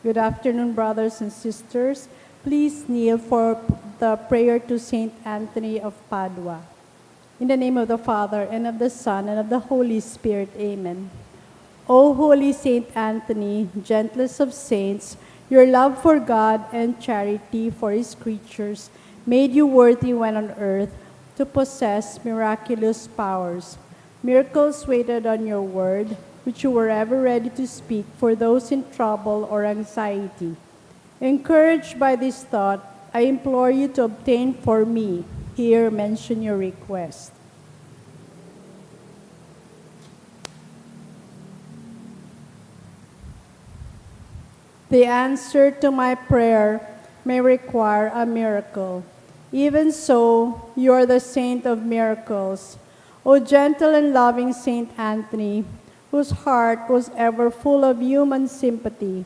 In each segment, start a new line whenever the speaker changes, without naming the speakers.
Good afternoon, brothers and sisters. Please kneel for the prayer to Saint Anthony of Padua. In the name of the Father, and of the Son, and of the Holy Spirit. Amen. O holy Saint Anthony, gentlest of saints, your love for God and charity for his creatures made you worthy when on earth to possess miraculous powers. Miracles waited on your word, which you were ever ready to speak for those in trouble or anxiety. Encouraged by this thought, I implore you to obtain for me. Here mention your request. The answer to my prayer may require a miracle. Even so, you are the saint of miracles. O gentle and loving Saint Anthony, whose heart was ever full of human sympathy,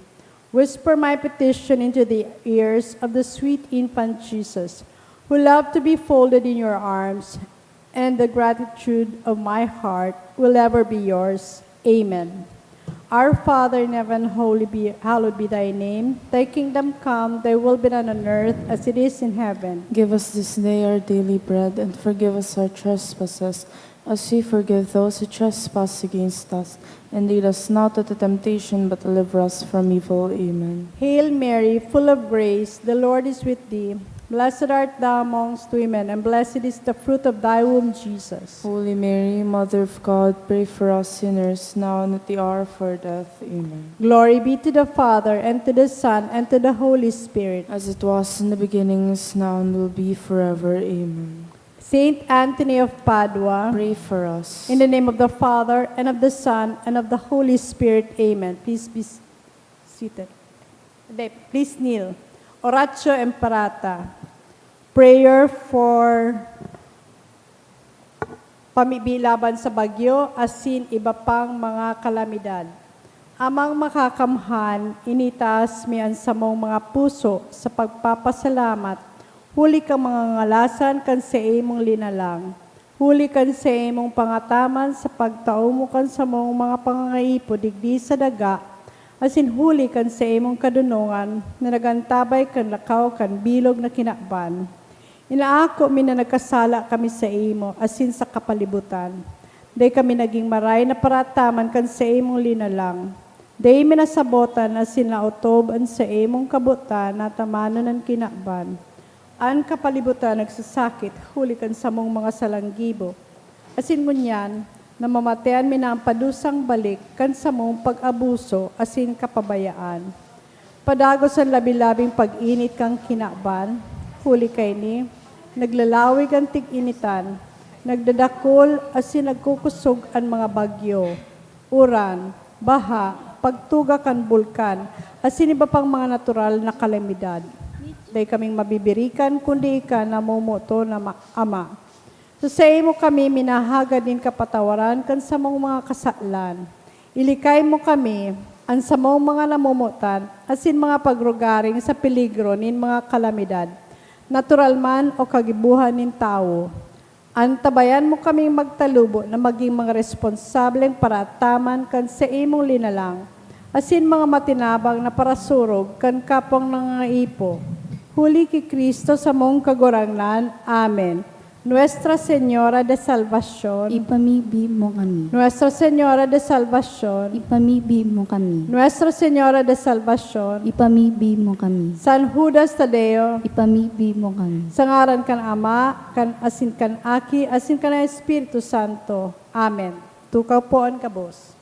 whisper my petition into the ears of the sweet infant Jesus, who loved to be folded in your arms, and the gratitude of my heart will ever be yours. Amen. Our Father in heaven, hallowed be thy name. Thy kingdom come, thy will be done on earth as it is in heaven.
Give us this day our daily bread, and forgive us our trespasses, as we forgive those who trespass against us. And lead us not into temptation, but deliver us from evil. Amen.
Hail Mary, full of grace, the Lord is with thee. Blessed art thou amongst women, and blessed is the fruit of thy womb, Jesus.
Holy Mary, Mother of God, pray for us sinners, now and at the hour of our death. Amen.
Glory be to the Father, and to the Son, and to the Holy Spirit.
As it was in the beginning, is now, and will be forever. Amen.
Saint Anthony of Padua,
Pray for us.
in the name of the Father, and of the Son, and of the Holy Spirit. Amen. Please be seated. Please kneel. Oratio Imperata. Prayer for pamibilaban sa bagyo, asin iba pang mga kalamidad. Amang makakamhan, initas miyan sa mong mga puso sa pagpapasalamat. Huli kang mga ngalasan kan sa imong linalang. Huli kan sa imong pangataman sa pagtaumo kan sa mong mga pangangaipo digdi sa daga. Asin huli kan sa imong kadunungan na nagantabay kan lakaw kan bilog na kinakban. Inaako mi na nagkasala kami sa imo asin sa kapalibutan. Day kami naging maray na parataman kan sa imong linalang. Day mi nasabotan asin nautob an sa imong kabutan na tamanon ang kinakban. An kapalibutan nagsasakit, huli kan sa mong mga salanggibo. Asin ngunyan, namamatean mi na ang padusang balik kan sa mong pag-abuso asin kapabayaan. Padagos ang labi-labing pag-init kang kinakban, huli kay ni, naglalawig ang tig-initan, nagdadakol asin nagkukusog ang mga bagyo, uran, baha, pagtuga kan bulkan, asin iba pang mga natural na kalamidad. Day kaming mabibirikan, kundi ika na mumuto na Ama. So sa imo kami minahagad din kapatawaran kan sa mong mga kasalan. Ilikay mo kami, ang sa mong mga namumutan, asin mga pagrugaring sa peligro nin mga kalamidad, natural man o kagibuhan nin tao. Antabayan mo kaming magtalubo na maging mga responsableng parataman kan sa imong linalang, asin mga matinabang na parasurog kan kapong nangaipo. Huli ki Kristo sa mong kagurangnan. Amen. Nuestra Señora de Salvación,
Ipamibi mo kami.
Nuestra Señora de Salvación,
Ipamibi mo kami.
Nuestra Señora de Salvación,
Ipamibi mo kami.
San Judas Tadeo,
Ipamibi mo kami.
sa ngaran kan Ama, kan asin kan Aki, asin kan Espiritu Santo. Amen. Tukaw po ang kabos.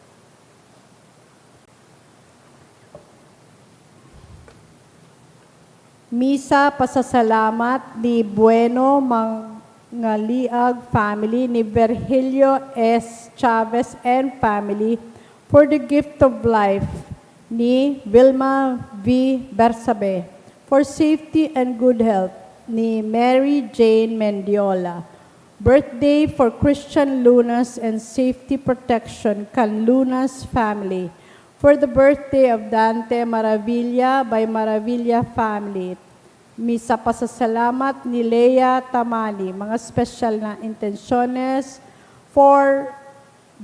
Misa pasasalamat ni Bueno Mangaliag family ni Virgilio S. Chavez and family for the gift of life ni Vilma V. Bersabe for safety and good health ni Mary Jane Mendiola. Birthday for Christian Lunas and safety protection kan Lunas family. For the birthday of Dante Maravilla by Maravilla family. Misa pasasalamat ni Lea Tamali. Mga special na intensyones for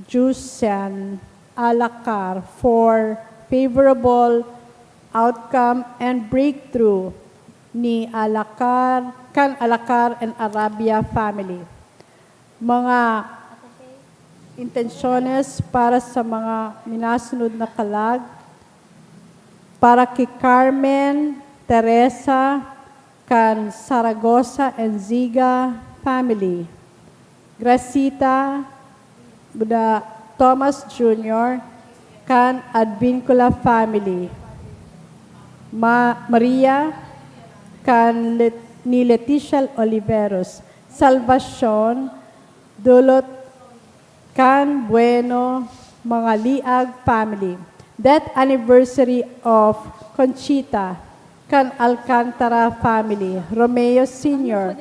Jusian Alacar for favorable outcome and breakthrough ni Alakar and Arabia family. Mga intensyones para sa mga minasunod na kalag, para kay Carmen, Teresa, kan Saragosa and Ziga family. Gracita, Buda Thomas Jr., kan Advincula family. Maria, ni Leticia Oliveros. Salvacion, Dulot, kan Bueno, mga Liag family. Death anniversary of Conchita, kan Alcantara family. Romeo Sr.,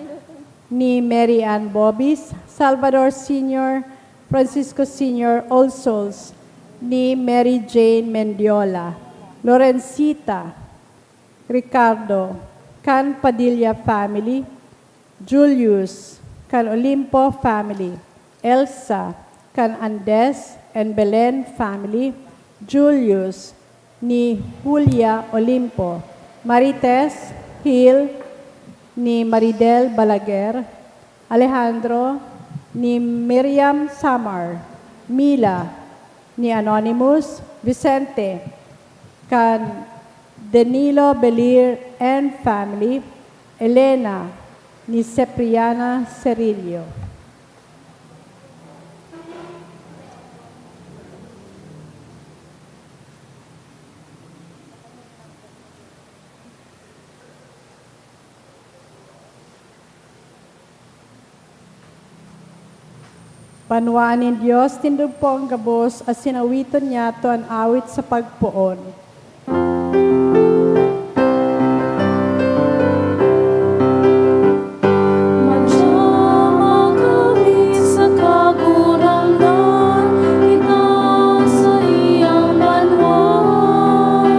ni Mary Ann Bobis. Salvador Sr., Francisco Sr., All Souls, ni Mary Jane Mendiola. Lorencita, Ricardo, kan Padilla family. Julius, kan Olimpo family. Elsa, kan Andes and Belen family. Julius, ni Julia Olimpo. Marites Hill, ni Maridel Balaguer. Alejandro, ni Miriam Samar. Mila, ni Anonymous. Vicente, kan Danilo Belir and family. Elena, ni Cipriana Cerillo. Panwaan ni Diyos, tindog po ang gabos, at sinawiton niya to ang awit sa pagpuon.
Madyama kami sa kagurangan, ina sa iyang banwan,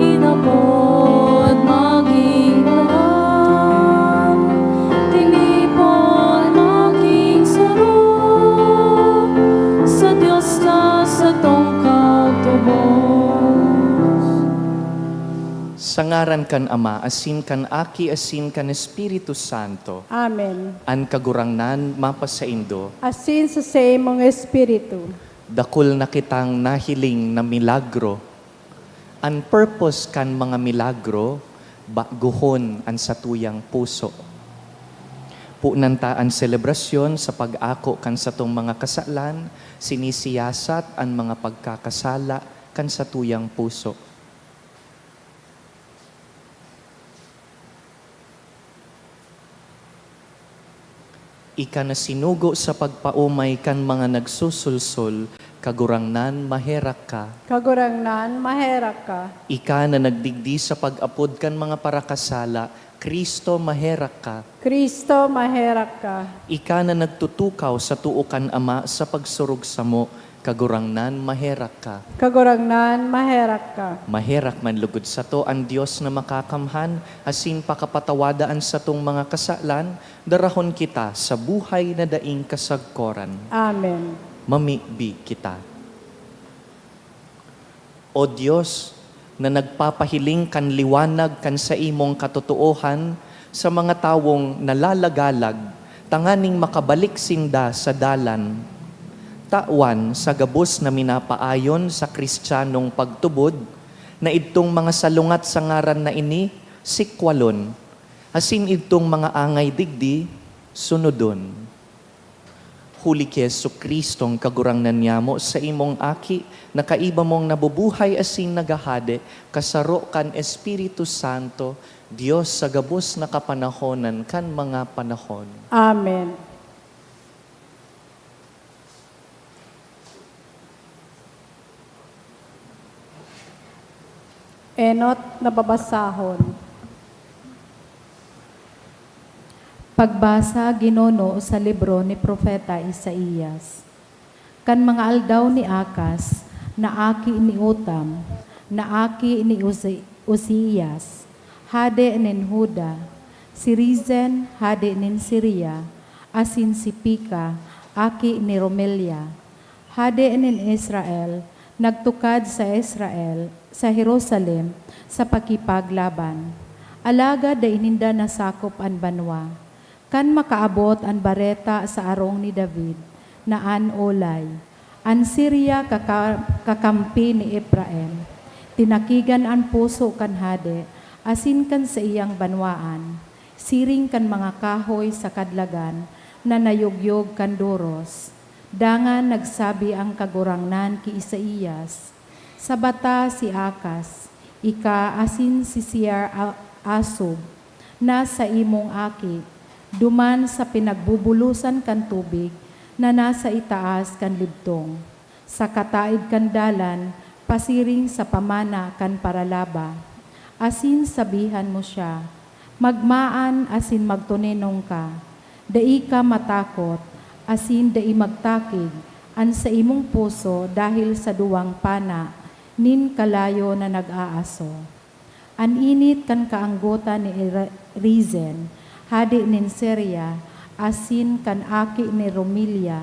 inapod maging buwan, tinipon maging sarap, sa Diyos na sa tongkag tubos.
Sa ngaran kan Ama, asin kan Aki, asin kan Espiritu Santo,
Amen.
an kagurangnan mapasaindo,
Asin sa mong Espiritu,
dakul na kitang nahiling na milagro. An purpose kan mga milagro, baguhon an satuyang puso. Punanta ang selebrasyon sa pag-ako kan satong mga kasalan, sinisiyasat ang mga pagkakasala kan satuyang puso. Ika na sinugo sa pagpaumay kan mga nagsusulsol, kagurangnan maherak ka.
kagurangnan, maherak ka.
Ika na nagdigdi sa pag-apod kan mga parakasala, Kristo maherak ka.
Kristo, maherak ka.
Ika na nagtutukaw sa tuukan Ama sa pagsurog sa mo, kagurangnan maherak ka.
Kagurangnan, maherak ka.
Maherak man lugod sa to ang Dios na makakamhan, asin pakapatawadaan sa tong mga kasalan, darahon kita sa buhay na daing kasagkoran.
Amen.
Mamibi kita. O Diyos, na nagpapahiling kan liwanag kan sa imong katotoohan sa mga tawong nalalagalag, tanganing makabalik sinda sa dalan. Tawan sa gabos na minapaayon sa Kristiyanong pagtubod, na itong mga salungat sa ngaran na ini, sikwalon, asin itong mga angay digdi, sunodon. Huli ki Jesucristong kagurangnan niya mo sa imong aki, na kaiba mong nabubuhay asin nagahade, kasaro kan Espiritu Santo, Diyos sa gabos na kapanahonan kan mga panahon.
Amen. Enot na babasahon.
Pagbasa Ginono sa libro ni Propeta Isaías. Kan mga aldaw ni Akas, na aki ni Utam, na aki ni Uziyas, hade nin Huda, si Rizen, hade nin Syria, asin si Pika, aki ni Romelia, hade nin Israel, nagtukad sa Israel, sa Jerusalem sa pakipaglaban. Alaga da ininda nasakop an banwa. Kan makaabot an bareta sa arong ni David, na an olay. An Syria kakampi ni Ephraim. Tinakigan an puso kan hade, asin kan sa iyang banwaan. Siring kan mga kahoy sa kadlagan, na nayugyog kan doros. Dangan nagsabi ang kagurangnan ki Isaías, sa bata si Akas, ika asin si Siar Asub, na sa imong aki, duman sa pinagbubulusan kan tubig, na nasa itaas kan libtong. Sa kataid kan dalan, pasiring sa pamana kan paralaba. Asin sabihan mo siya, magmaan asin magtuninong ka, dai ka matakot, asin dai magtakig, an sa imong puso dahil sa duwang pana, nin kalayo na nag-aaso. An init kan kaanggota ni Rezen, hadi nin Syria, asin kan aki ni Romilia,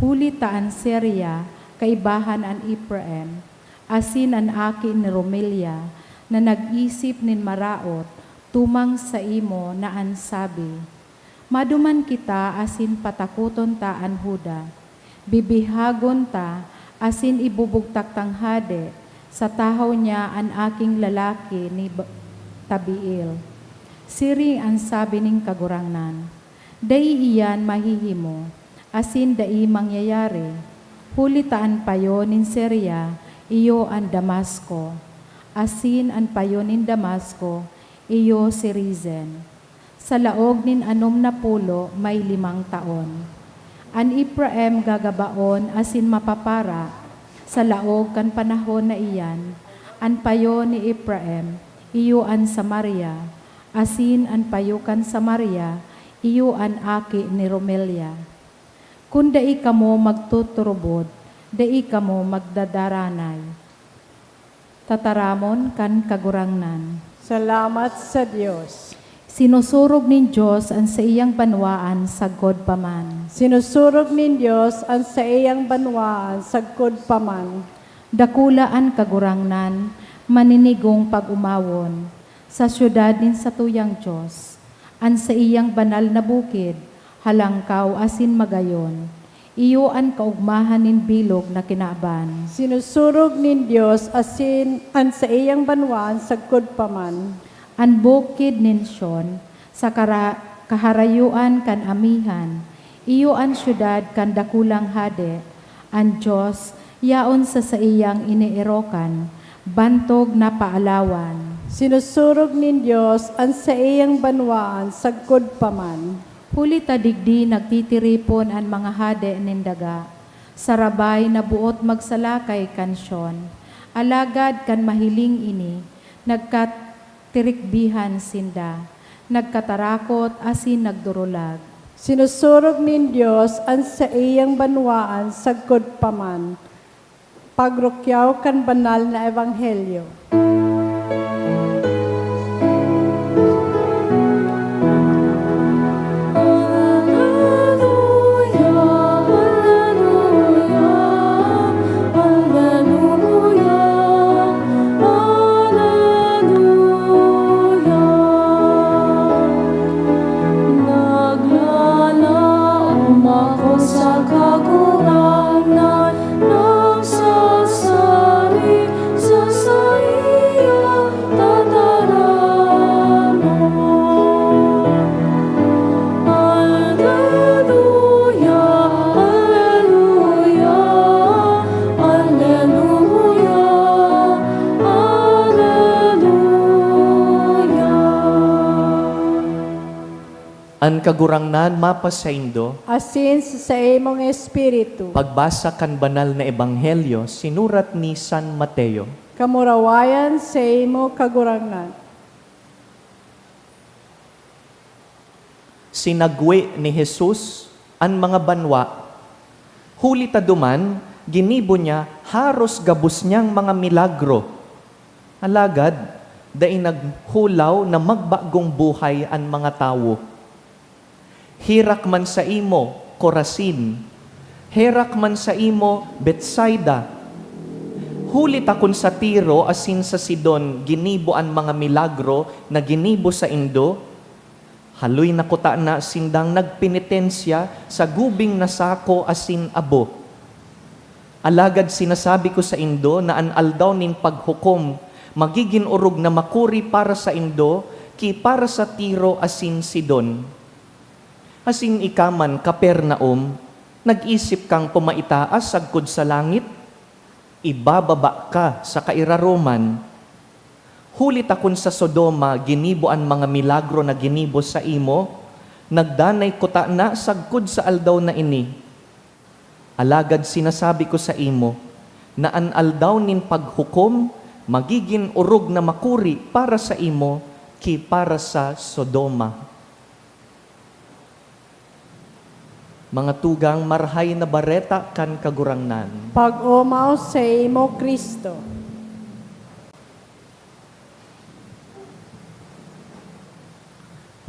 huli taan Syria, kaibahan an Ephraim, asin an aki ni Romilia, na nag-isip nin maraot, tumang sa imo na an sabi, maduman kita asin patakuton ta an Huda, bibihagon ta asin ibubugtak tang hade, sa tahaw niya an aking lalaki ni Tabiil. Siring ang sabi ning kagurangnan, dai iyan mahihimo, asin dai mangyayari, hulitaan payo nin Syria, iyo an Damasco, asin an payo nin Damasco, iyo si Rezen. Sa laog nin 60 may 5 taon. An Ephraim gagabaon asin mapapara, sa laog kan panahon na iyan, an payo ni Ephraim, iyo an Samaria, asin an payo kan Samaria, iyo an aki ni Romelia. Kung dai kamo magtuturubod, dai kamo magdadaranay. Tataramon kan kagurangnan.
Salamat sa Diyos.
Sinusurog nin Diyos ang sa iyang banwaan sagod paman.
Sinusurog nin Diyos ang sa iyang banwaan sagkod paman.
Dakulaan kagurangnan, maninigong pag-umawon, sa syudad nin sa tuyang Diyos, an sa iyang banal na bukid, halangkaw asin magayon, iyo an kaugmahan nin bilog na kinaaban.
Sinusurog nin Diyos asin ang sa iyang banwaan sagkod paman.
An bukid nin Sion, sa kaharayuan kan amihan, iyo an syudad kan dakulang hade, an Diyos, yaon sa iyang iniirokan, bantog na paalawan.
Sinusurog nin Diyos ang sa iyang banwaan sagkod paman.
Huli tadigdi nagtitiripon ang mga hade nin daga, sarabay na buot magsalakay kan Sion, alagad kan mahiling ini, nagkatirikbihan sinda, nagkatarakot asin nagdurulag.
Sinusurog nin Diyos ang sa iyang banwaan sagkod paman. Pagrukyaw kan banal na ebanghelyo.
An kagurangnan mapasaindo,
Asin sa imong espiritu.
pagbasa kan banal na ebanghelyo, sinurat ni San Mateo.
Kamurawayan sa imo kagurangnan.
Sinagwe ni Jesus an mga banwa. Huli ta duman, ginibo niya haros gabus niyang mga milagro. Alagad, dai naghulaw na magbagong buhay an mga tawo. Hirak man sa imo, Corazin. Hirak man sa imo, Bethsaida. Huli ta kun sa Tiro asin sa Sidon ginibo ang mga milagro na ginibo sa Indo, haloy na kuta na sindang nagpenitensya sa gubing na sako asin abo. Alagad sinasabi ko sa Indo na an aldaw nin paghukom magiging urog na makuri para sa Indo ki para sa Tiro asin Sidon. Asin ikaman Kapernaum, nag-isip kang pumaitaas sagkod sa langit, ibababa ka sa kairaroman. Huli ta kun sa Sodoma ginibo ang mga milagro na ginibo sa imo, nagdanay kuta na sagkod sa aldaw na ini. Alagad sinasabi ko sa imo na an aldaw nin paghukom magiging urog na makuri para sa imo ki para sa Sodoma. Mga tugang marhay na bareta kan kagurangnan.
Pag-umaw sa imo, Kristo.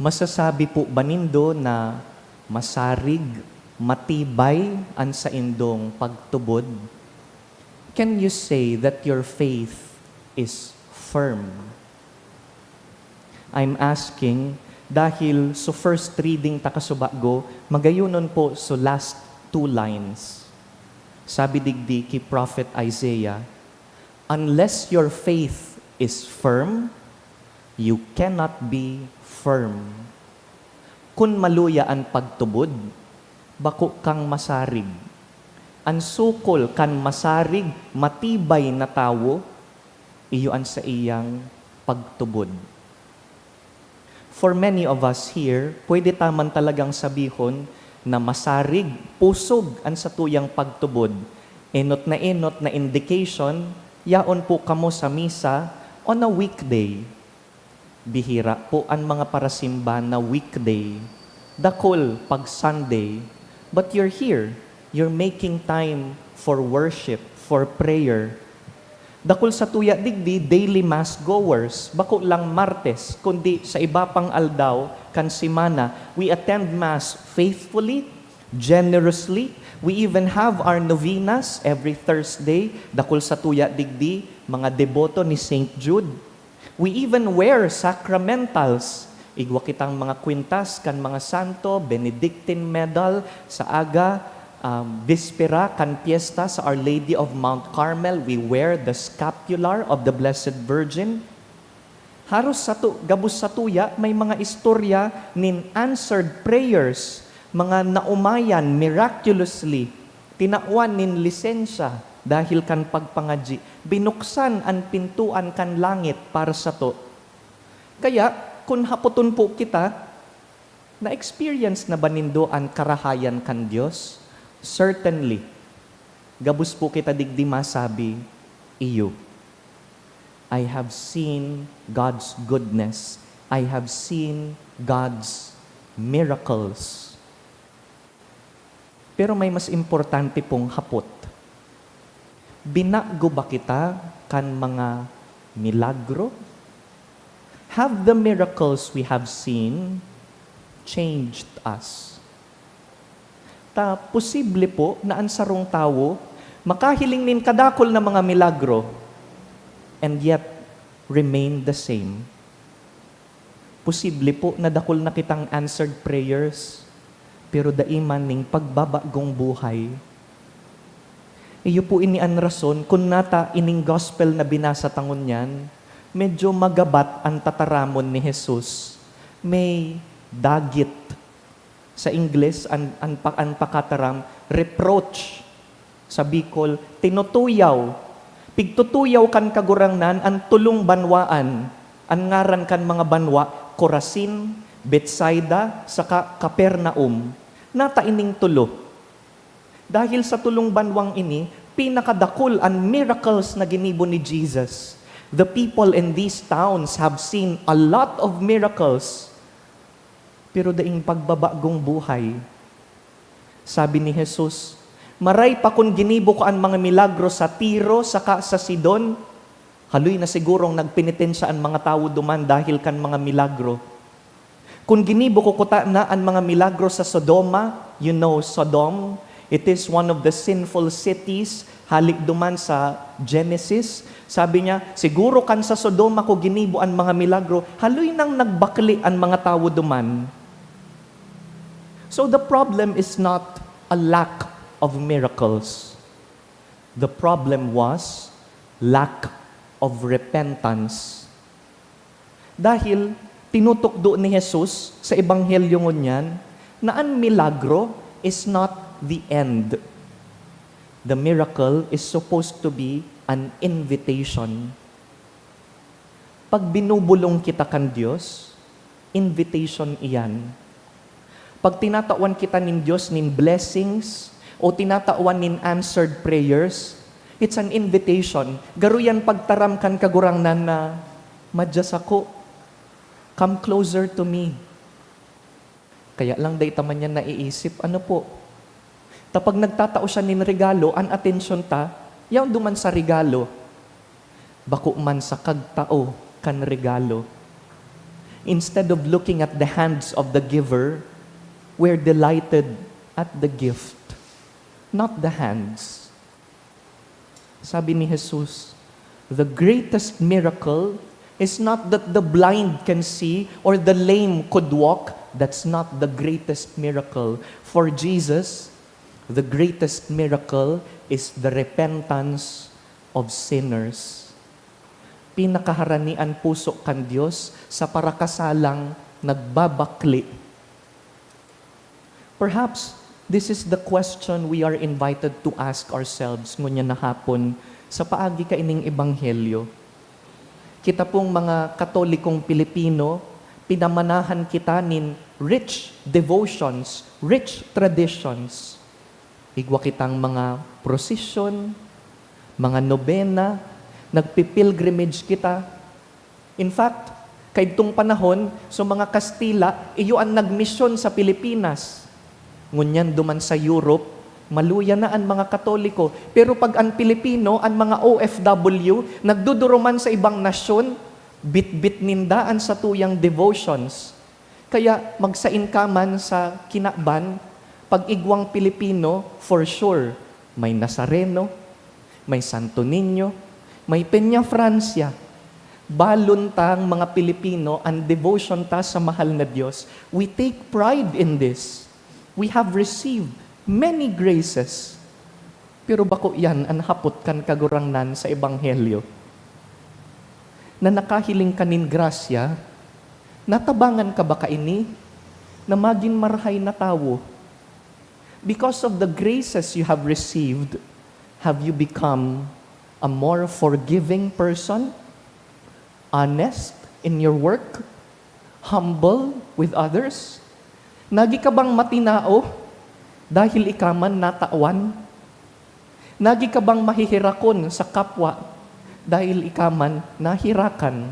Masasabi po ba nindo na masarig, matibay ang sa indong pagtubod? Can you say that your faith is firm? I'm asking dahil sa first reading takasubago, magayunon po sa last 2 lines. Sabi digdi ki Prophet Isaiah, unless your faith is firm, you cannot be firm. Kun maluya ang pagtubod, bako kang masarig. Ang sukol kan masarig, matibay na tawo, iyo ang sa iyang pagtubod. For many of us here, pwede taman talagang sabihon na masarig, pusog ang sa tuyang pagtubod. Enot na indication, yaon po kamo sa misa on a weekday. Bihira po ang mga parasimba na weekday. Dakol pag Sunday. But you're here. You're making time for worship, for prayer. Dakol sa tuya digdi, daily mass goers. Bako lang Martes, kundi sa iba pang aldaw, kan simana, we attend mass faithfully, generously. We even have our novenas every Thursday. Dakol sa tuya digdi, mga deboto ni St. Jude. We even wear sacramentals. Igwa kitang mga kwintas kan mga santo, Benedictine medal sa aga, Bispera kan piesta sa Our Lady of Mount Carmel, we wear the scapular of the Blessed Virgin. Haros gabus sa tuya, may mga istorya nin answered prayers, mga naumayan miraculously, tinawan nin lisensya dahil kan pagpangadji, binuksan ang pintuan kan langit para sa to. Kaya, kung haputon po kita, na-experience na ba nindo ang karahayan kan Diyos? Certainly. Gabus po kita digdi masabi, iyo. I have seen God's goodness. I have seen God's miracles. Pero may mas importante pong hapot. Binago ba kita kan mga milagro? Have the miracles we have seen changed us? Posible po na ang sarong tawo makahiling nin kadakol na mga milagro and yet remain the same. Posible po na dakol na kitang answered prayers pero daiman ning pagbabagong buhay. Iyo po ini ang rason kung nata ining gospel na binasa tangon yan, medyo magabat ang tataramon ni Jesus. May dagit. Sa Ingles, ang pakataram, reproach. Sa Bicol, tinutuyaw. Pigtutuyaw kan kagurangnan, ang tulong banwaan. Ang ngaran kan mga banwa, Corazin, Bethsaida, saka Capernaum. Nata ining tulo. Dahil sa tulong banwang ini, pinakadakul ang miracles na ginibo ni Jesus. The people in these towns have seen a lot of miracles. Pero daing pagbabagong buhay, sabi ni Jesus, maray pa kung ginibo ko ang mga milagro sa Tiro, saka sa Sidon, haloy na sigurong nagpenitensya ang mga tao duman dahil kan mga milagro. Kung ginibo ko kuta na ang mga milagro sa Sodoma, you know Sodom, It is one of the sinful cities, halik duman sa Genesis. Sabi niya, siguro kan sa Sodoma ko ginibo ang mga milagro, haloy nang nagbakli ang mga tao duman. So the problem is not a lack of miracles. The problem was lack of repentance. Dahil tinutukdo ni Jesus sa Ebanghelyo ngunyan na ang milagro is not the end. The miracle is supposed to be an invitation. Pag binubulong kita kan Diyos, invitation iyan. Pag tinatawan kita nin Diyos nin blessings o tinatawan nin answered prayers, it's an invitation. Garuyan pagtaram kan kagurangnan na, madjas ako, come closer to me. Kaya lang day taman niya naiisip, ano po? Tapag nagtatao siya nin regalo, an atensyon ta, yaw duman sa regalo. Bako man sa kagtao kan regalo. Instead of looking at the hands of the giver, we're delighted at the gift, not the hands. Sabi ni Jesus, the greatest miracle is not that the blind can see or the lame could walk. That's not the greatest miracle. For Jesus, the greatest miracle is the repentance of sinners. Pinakaharanian puso kan Diyos sa parakasalang nagbabakli. Perhaps this is the question we are invited to ask ourselves ngunya na hapon sa paagi kaining ebanghelyo. Kita pong mga Katolikong Pilipino, pinamanahan kita nin rich devotions, rich traditions. Igwa kitang mga prosesyon, mga nobena, nagpipilgrimage kita. In fact, kay itong panahon, so mga Kastila, iyo ang nagmisyon sa Pilipinas. Ngunyan duman sa Europe, maluya na ang mga Katoliko. Pero pag ang Pilipino, ang mga OFW, nagduduruman sa ibang nasyon, bit-bit nindaan sa tuyang devotions. Kaya magsain ka man sa kinaban, pag igwang Pilipino, for sure, may Nazareno, may Santo Niño, may Peña Francia. Balon tang mga Pilipino, ang devotion ta sa mahal na Diyos. We take pride in this. We have received many graces. Pero bako yan ang hapot kan kagurangnan sa Ebanghelyo. Na nakahiling kanin grasya, natabangan ka ba kaini na maging marhay na tawo? Because of the graces you have received, have you become a more forgiving person? Honest in your work? Humble with others? Nagi ka bang matinao dahil ikaman natawan? Nagi ka bang mahihirakon sa kapwa dahil ikaman nahirakan?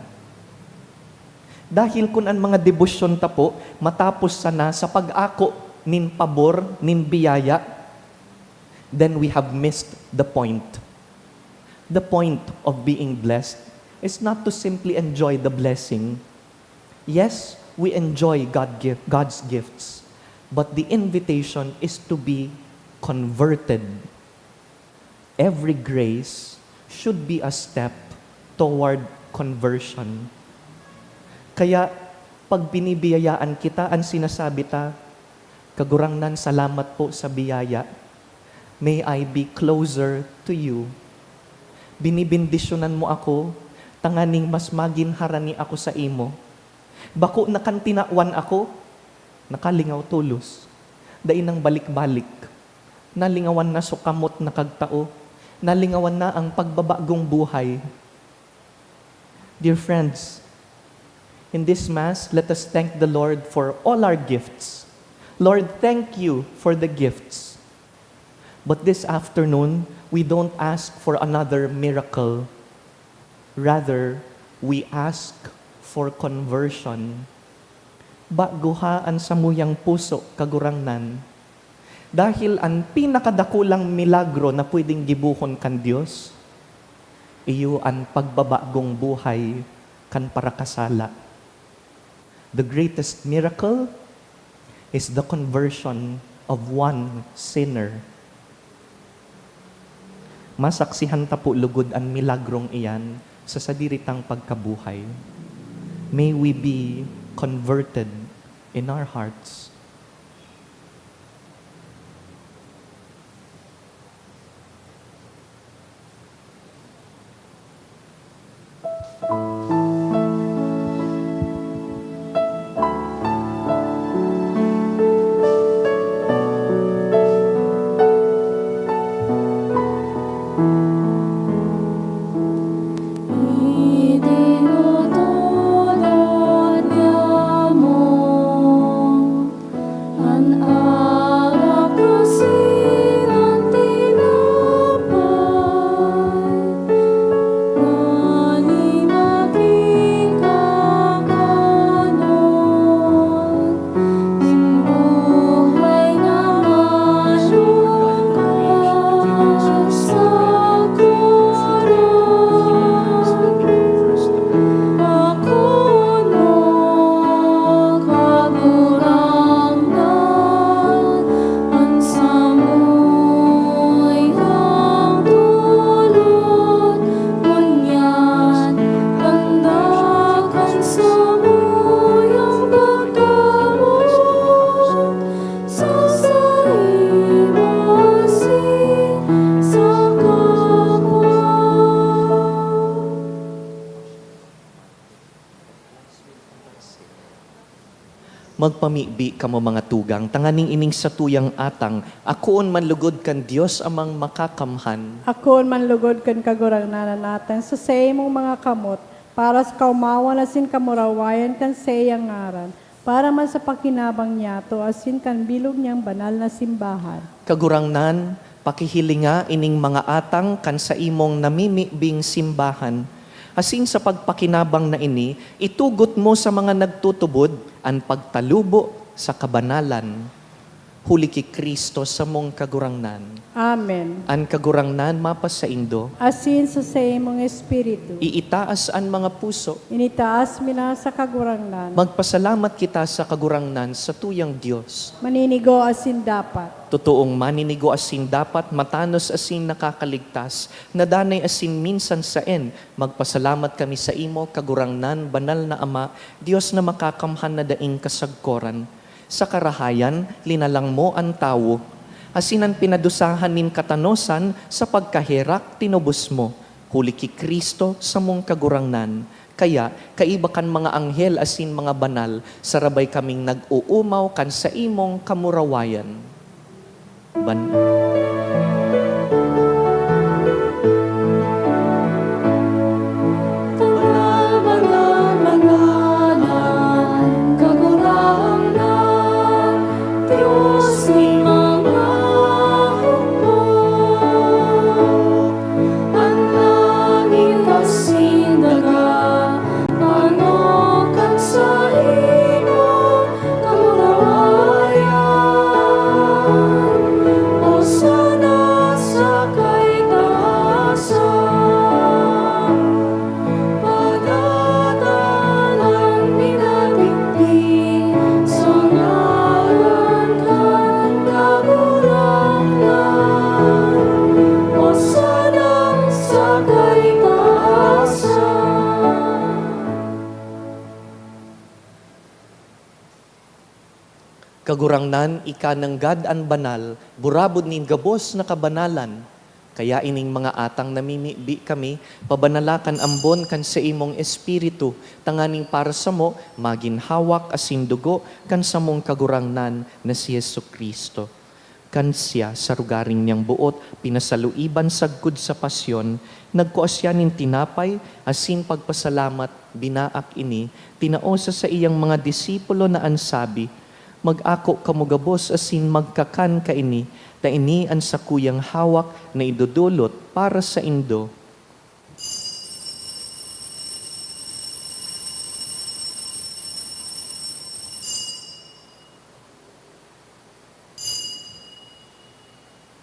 Dahil kun ang mga debosyon ta po, matapos sana sa pag-ako nin pabor, nin biyaya, then we have missed the point. The point of being blessed is not to simply enjoy the blessing. Yes, we enjoy God's gifts, but the invitation is to be converted. Every grace should be a step toward conversion. Kaya, pag binibiyayaan kita, ang sinasabi ta, kagurangnan, salamat po sa biyaya. May I be closer to you. Binibindisyonan mo ako, tanganing mas maging harani ako sa imo. Bako nakantinawan ako, nakalingaw tulos. Dainang balik-balik. Nalingawan na sukamot na kagtao. Nalingawan na ang pagbabagong buhay. Dear friends, in this Mass, let us thank the Lord for all our gifts. Lord, thank you for the gifts. But this afternoon, we don't ask for another miracle. Rather, we ask for conversion. Baguhaan sa muyang puso kagurangnan. Dahil ang pinakadakulang milagro na pwedeng gibuhon kan Diyos, iyo ang pagbabagong buhay kan parakasala. The greatest miracle is the conversion of one sinner masaksihan ta po lugod ang milagrong iyan sa sadiritang pagkabuhay. May we be converted in our hearts.
Idinutulad niya mo ang arak kasi ng tinapay na ni maging kakanon imbuhay naman ang sa
Magpamibi kamo mga tugang, tanganing ining sa tuyang atang, akoon manlugod kan Dios amang makakamhan.
Akoon manlugod kan kagurangnanan natin sa mong mga kamot, para sa kaumawan asin kamurawayan kan sayang ngaran, para man sa pakinabang niya to asin kan bilog niyang banal na simbahan.
Kagurangnan, pakihilinga ining mga atang kan sa imong namimibing simbahan. Asin sa pagpakinabang na ini, itugot mo sa mga nagtutubod ang pagtalubo sa kabanalan. Huli ki Kristo sa mong kagurangnan.
Amen.
Ang kagurangnan mapas sa indo,
Asin sa mong espiritu,
iitaas ang mga puso.
initaas mina sa kagurangnan,
Magpasalamat kita sa kagurangnan sa tuyang Diyos.
maninigo asin dapat.
Totoong maninigo asin dapat, matanos asin nakakaligtas, nadanay asin minsan saen. Magpasalamat kami sa imo, kagurangnan, banal na Ama, Diyos na makakamhan na daing kasagkoran. Sa karahayan, linalang mo ang tawo. Asinan pinadusahan nin katanosan, sa pagkahirak tinubos mo. Huli ki Kristo sa mong kagurangnan. Kaya, kaibakan mga anghel asin mga banal, sarabay kaming nag-uumaw kan sa imong kamurawayan. Kagurangnan, ika ng God an banal, burabod nin gabos na kabanalan. Kaya ining mga atang namimibi kami, pabanalakan ambon kan sa imong espiritu, tanganing para sa mo, maginhawak asin dugo, kan sa mong kagurangnan na si Yesu Kristo. Kan siya sa rugaring niyang buot, pinasaluiban sagkod sa pasyon, nagkuasyanin tinapay, asin pagpasalamat, binaak ini, tinaosa sa iyang mga disipulo na ansabi, mag-ako kamugabos asin magkakan kaini, ta ini ang sakuyang hawak na idudulot para sa indo.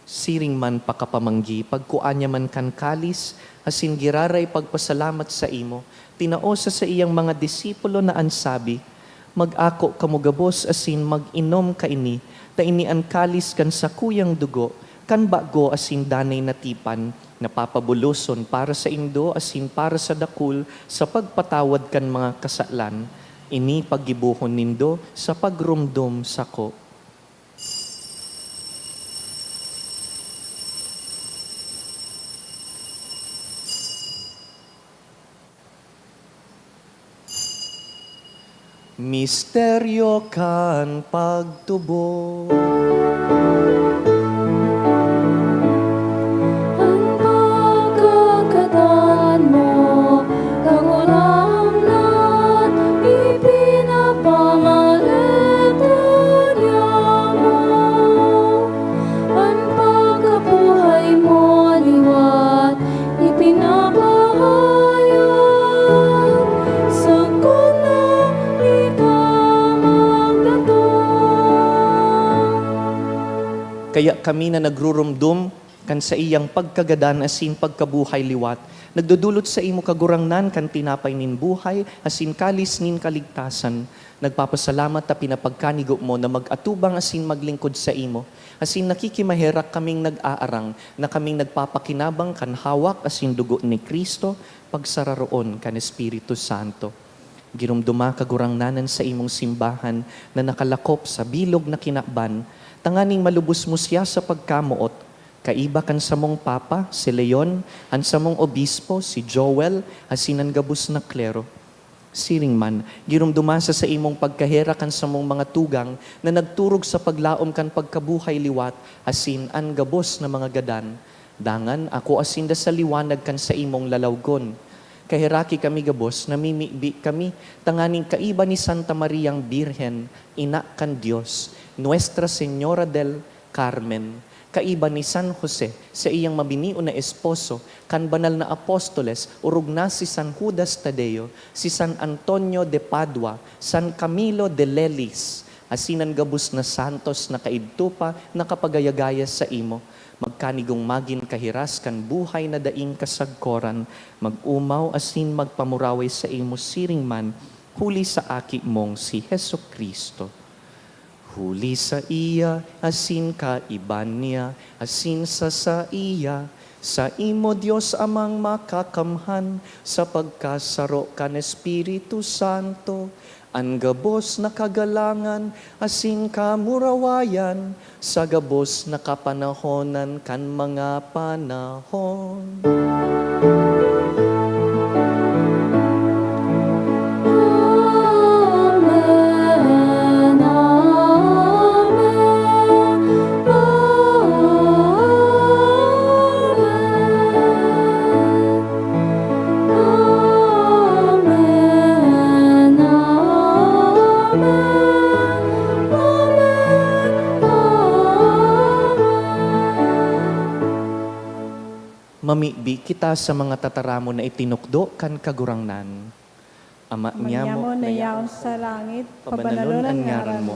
Siring man pakapamanggi, pagkuanya man kan kalis, asin giraray pagpasalamat sa imo, tinaosa sa iyang mga disipulo na ansabi, mag-ako kamugabos asin mag-inom kaini, ta ini ang kalis kan sa kuyang dugo, kan bago asin danay natipan, napapabuluson para sa indo asin para sa dakul sa pagpatawad kan mga kasalan, ini paggibuhon nindo sa pagrumdum sako. Misteryo kan pagtubo.
Ang pagkakadaan mo, kagulangan, ipinapangalit mo. Ang pagkabuhay mo, liwat, ipinapahayag. Sa kunang
Kaya kami na nagrurumdum kan sa iyang pagkagadan asin pagkabuhay liwat, nagdudulot sa imo kagurangnan kan tinapay nin buhay asin kalis nin kaligtasan. Nagpapasalamat ta pinapagkanigo mo na mag-atubang asin maglingkod sa imo. Asin nakikimaherak kaming nag-aarang na kaming nagpapakinabang kan hawak asin dugo ni Kristo pagsararoon kan Espiritu Santo. Girumduma kagurangnanan sa imong simbahan na nakalakop sa bilog na kinakban, tanganing malubos mo siya sa pagkamuot. Kaiba kan sa mong papa, si Leon, an sa mong obispo, si Joel, asinan gabus na klero. Siring man, girumduma sa imong pagkahera kan sa mong mga tugang na nagturog sa paglaom kan pagkabuhay liwat, asin an gabos na mga gadan. Dangan ako asinda sa liwanag kan sa imong lalawgon. Kahiraki kami gabos, namimibi kami, tanganing kaiba ni Santa Mariang Birhen, ina kan Diyos, Nuestra Señora del Carmen, kaiba ni San Jose, sa iyang mabiniu na esposo, kan banal na apostoles, urog na si San Judas Tadeo, si San Antonio de Padua, San Camilo de Lelis, asinan gabus na santos na kaidtupa na kapagayagaya sa imo. Magkanigong magin kahiras kan buhay na daing kasagkoran, mag-umaw asin magpamuraway sa imo siring man, huli sa aki mong si Heso Kristo. Huli sa iya, asin ka iban niya, asin sa iya, sa imo Diyos amang makakamhan, sa pagkasaro kan Espiritu Santo, ang gabos na kagalangan, asin kamurawayan, sa gabos na kapanahonan kan mga panahon. Mamibi kita sa mga tataramo na itinukdo kan kagurangnan. Ama niya mo
na yaon sa langit,
pabanalon ang ngaran mo,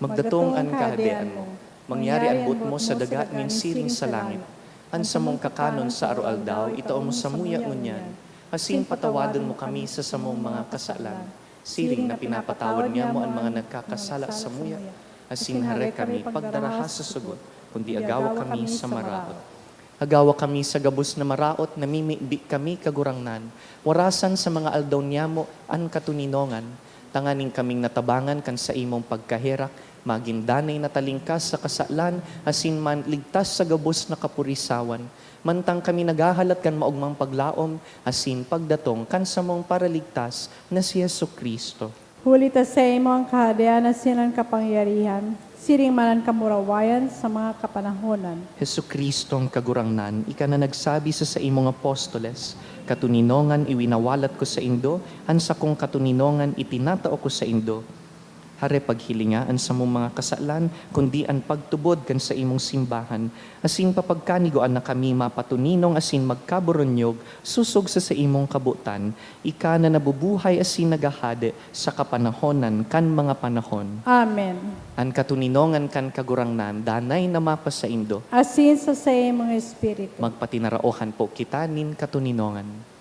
magdatong ang kahadean mo, mangyari ang but mo sa daga nin siring sa langit. An sa mong kakanon sa arualdaw, itaon mo sa muya ngunyan, asin patawadon mo kami sa samong mga kasalan. Siring na pinapatawad niya mo ang mga nagkakasala sa muya, asin hare kami pagdaraha sa sugot, kundi agawa kami sa maraot. Agawa kami sa gabos na maraot, namimibi kami kagurangnan. Warasan sa mga aldaw niya mo an katuninongan. Tanganing kaming natabangan kan sa imong pagkaherak, magindanay na talingkas sa kasalan, asin man ligtas sa gabos na kapurisawan. Mantang kami nagahalat kan maugmang paglaom, asin pagdatong kan sa mong paraligtas na si Yesu Kristo.
Huli ta sa imo ang kahadean na sinan kapangyarihan, siring manan kamurawayan sa mga kapanahonan.
Hesu Kristo ang kagurangnan, ika na nagsabi sa imong apostoles, katuninongan iwinawalat ko sa indo, ansa kong katuninongan itinatao ko sa indo. Hare paghilingaan sa mong mga kasalan, kundi ang pagtubod kan sa imong simbahan, asin papagkanigoan na kami mapatuninong asin magkaboronyog, susog sa imong kabutan, ika na nabubuhay asin nagahade sa kapanahonan kan mga panahon.
Amen.
Ang katuninongan kan kagurangnan, danay na mapa sa indo,
Asin sa imong espiritu.
magpatinaraohan po kita nin katuninongan.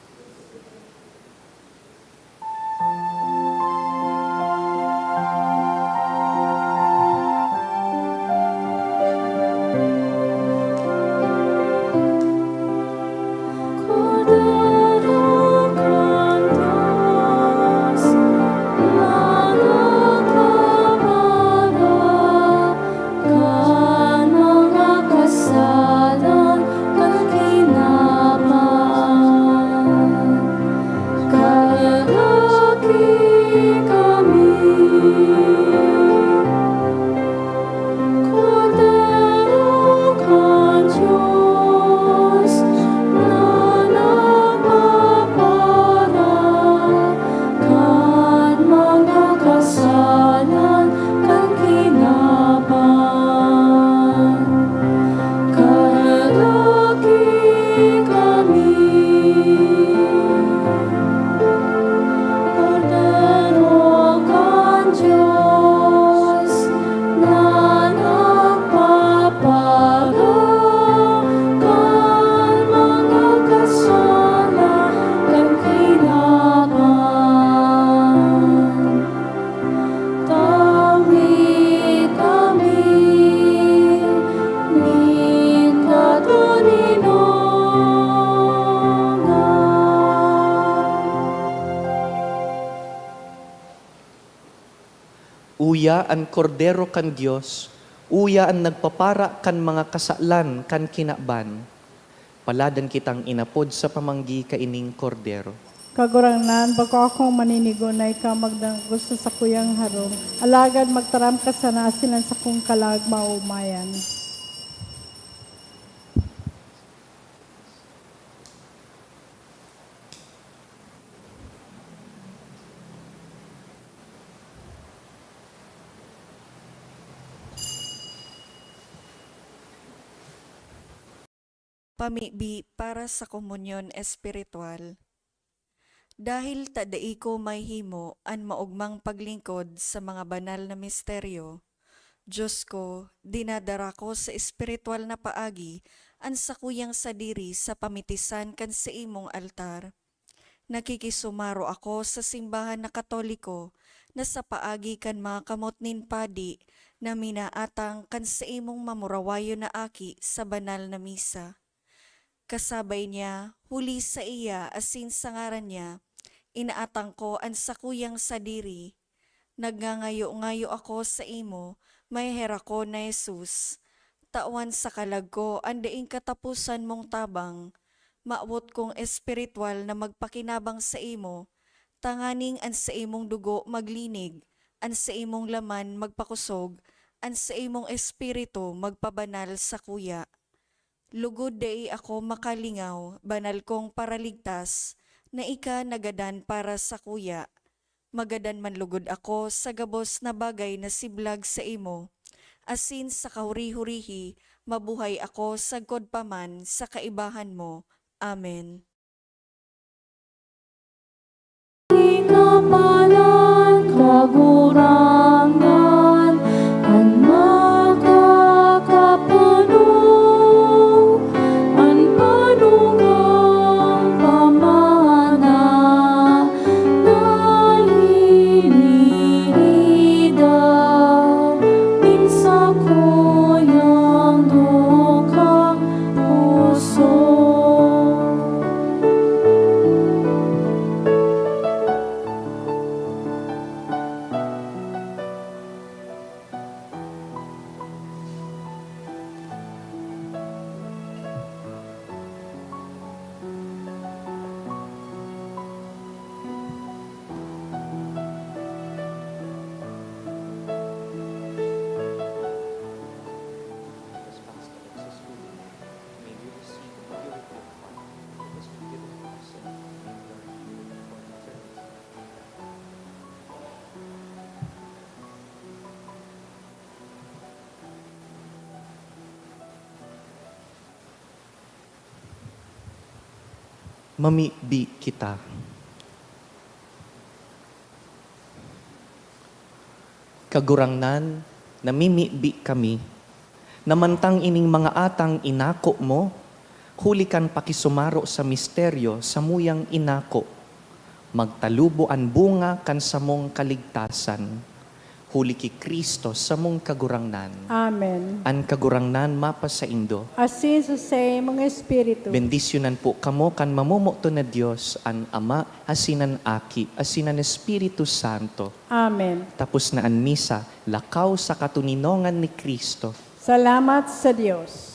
Uya an kordero kan Dios, uya an nagpapara kan mga kasalan kan kinaban. Paladan kitang inapod sa pamanggi kaining kordero.
Kagurangnan, bago akong maninigo na ikaw gusto sa kuyang harong, alagad magtaram ka sa nasilan sa kong kalag maumayan.
Pamibi para sa komunyon espiritual. Dahil tadai ko may himo an maugmang paglingkod sa mga banal na misteryo, Diyos ko, dinadara ko sa espiritual na paagi an sakuyang sadiri sa pamitisan kan sa imong altar. Nakikisumaro ako sa simbahan na katoliko na sa paagi kan mga kamot nin padi na minaatang kan sa imong mamurawayo na aki sa banal na misa. Kasabay niya, huli sa iya asin sa ngaran niya, inaatang ko ang sakuyang sadiri. Nagngangayo-ngayo ako sa imo, may hera ko na Jesus. Tawan sa kalag ko, andaing katapusan mong tabang. Maawot kong espiritual na magpakinabang sa imo, tanganing an sa imong dugo maglinig, an sa imong laman magpakusog, an sa imong espiritu magpabanal sa kuya. Lugod dai ako makalingaw, banal kong paraligtas, na ika nagadan para sa kuya. Magadan man lugod ako sa gabos na bagay na siblag sa imo. Asin sa kahuri-hurihi, mabuhay ako sa paman sa kaibahan mo. Amen.
Kapalan, kagurangan, an makakapuno, an panungang pamana, na inirida, minsa ko'y dukang puso.
Mamibi kita. Kagurangnan, namimibi kami, namantang ining mga atang inako mo, hulikan pakisumaro sa misteryo sa muyang inako, magtalubo ang bunga kan sa mong kaligtasan, huli ki Kristo sa mong kagurangnan.
Amen.
An kagurangnan mapa sa indo.
Asin sa mga espiritu.
Bendisyonan po kamo kan mamumuto na Diyos, an Ama, asinan Aki, asinan Espiritu Santo.
Amen.
Tapos na an misa, lakaw sa katuninongan ni Kristo.
Salamat sa Diyos.